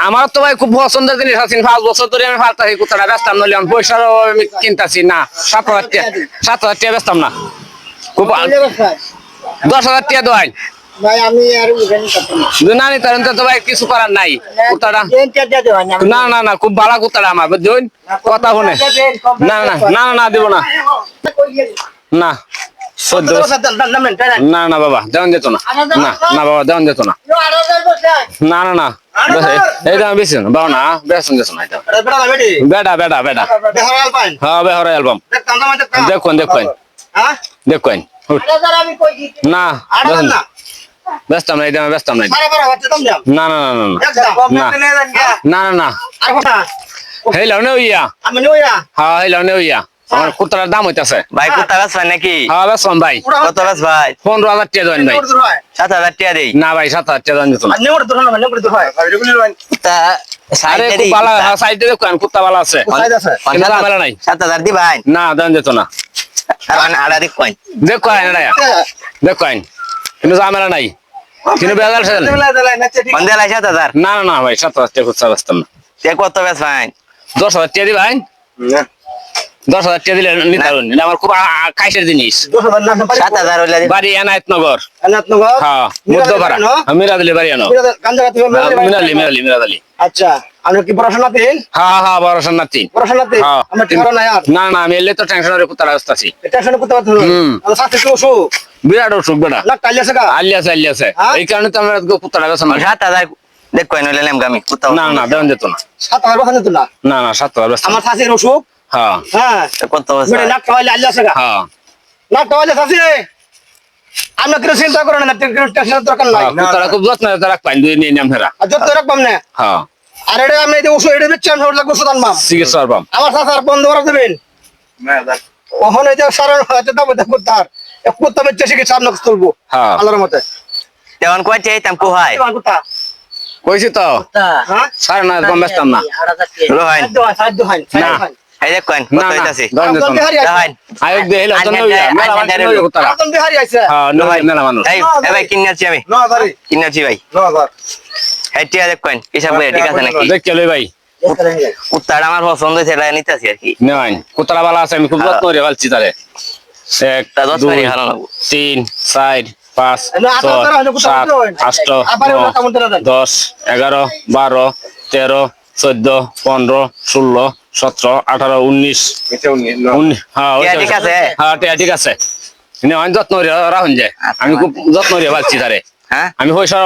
আমার তো ভাই খুব পছন্দের জিনিস আছে 5 বছর ধরে আমি ফালতাছি কুত্তাটা বেচতাম নইলে আমি পয়সারও আমি কিনতাছি না 7,000 টাকা বেচতাম না খুব 10,000 টাকা দোয়াই ভাই আমি আর না নি তার তো ভাই কিছু করার নাই কুত্তাটা না না না খুব ভালো কুত্তাটা আমার বুঝছেন কথা শুনে না না না না দিব না না না না বাবা দেওয়ান যেত না না না বাবা দেওয়ান যেত না না না না এইটা বেশি না বাবা না বেসন যেত না এটা বেটা বেটা বেটা হ্যাঁ বেহরা অ্যালবাম দেখুন দেখুন দেখুন না ব্যস্তাম না এটা ব্যস্তাম না না না না না না না হেলাও নে ইয়া হ্যাঁ হেলাও নে ইয়া আমার কুত্তার দাম হইতাছে ভাই কুত্তা বেচবেন নাকি? হ্যাঁ বেসন ভাই কত বেচ ভাই? 15,000 টাকা দেন ভাই 7,000 টাকা দেই না ভাই 7,000 টাকা দেন দিত না কুত্তা আরে খুব ভালো সাইডে দেখুন কুত্তা ভালো আছে কিন্তু ঝামেলা নাই 7,000 দি ভাই না দেন যেত না আর আরে কই দেখুন দেখুন কিন্তু ঝামেলা নাই কিন্তু বেজাল সেল বন্ধে লাই 7,000 না না না ভাই 7,000 টাকা কুত্তা বেচতাম না তে কত বেচ ভাই? 10,000 টাকা দি ভাই 10,000 টাকা দিলে নিতে পারুন আমার খুব খাইসের জিনিস 7,000 হইলে বাড়ি এনায়েতনগর হ্যাঁ মধ্যপাড়া মিরাদলি বাড়ি আনো মিরাদলি আচ্ছা আপনি কি পড়াশোনা দিন হ্যাঁ হ্যাঁ বড় নাতি পড়াশোনা দিন আমরা ঠিকানা নাই আর না না আমি এলে তো টেনশনের কুত্তার অবস্থা আছি টেনশন করতে পারতো না সাথে কি ওষুধ বিরাট অসুখ বেটা না কাইলে আছে আলিয়াছে এই কারণে তো আমরা কুত্তাটা বেছে না 7,000 দেখ কই নইলে নেম গামি কুত্তা না না দেওয়ান যেত না 7,000 কথা দিত না না না 7,000 বেছে আমার সাথের অসুখ হ্যাঁ হ্যাঁ কত বেচ মানে না কাইলে আইলে আছে হ্যাঁ না কাইলে আছে আমরা কিছু চিন্তা করেন না টেনশন দরকার নাই কুত্তাটা খুব যত্ন রাখবেন দুই নিয়ে নাম হেরা আর যত রাখবাম না হ্যাঁ আর এটা আমি এই ওষুধ এটা দিচ্ছি আমি লাগবে ওষুধ আনবাম চিকিৎসা পাম আমার সাথে বন্ধ করে দেবেন কখন এই যে সারা হয়তো দাম দেখো তার কুত্তা বেচে শিখেছে আপনাকে তুলবো হ্যাঁ আল্লাহর মতে তেমন কই চাইতাম কোহাই কুত্তা কইছি তো হ্যাঁ সারা না কম বেচতাম না রোহান সাহায্য হয় না এই দেখ কই না কত না হইতাছে দেওয়ান যেত না রোহান আয়োগ দিয়ে হেলো তো নইয়া মেলা মানুষ নইয়া কুত্তারা একদম বিহারি আইছে হ্যাঁ নইয়া মেলা মানুষ এই ভাই কিনাছি আমি না দাঁড়ি কিনাছি ভাই না দাঁড়ি এই টিয়া দেখ কই হিসাব করে ঠিক আছে নাকি? দেখ লই ভাই কুত্তাটা আমার পছন্দ হইছে এটা নিতাছি আর কি নেন কুত্তারা ভালো আছে আমি খুব যত্ন করে ভালছি তারে 1 তা 10 মিনিট হারানো 3 4 5 6 7 8 10 11 12 13 14 15 16 17 18 19 হ্যাঁ ঠিক আছে হ্যাঁ ঠিক আছে যত্ন করে রাখুন যায় আমি খুব যত্ন করে ভালছি তারে হ্যাঁ আমি পয়সা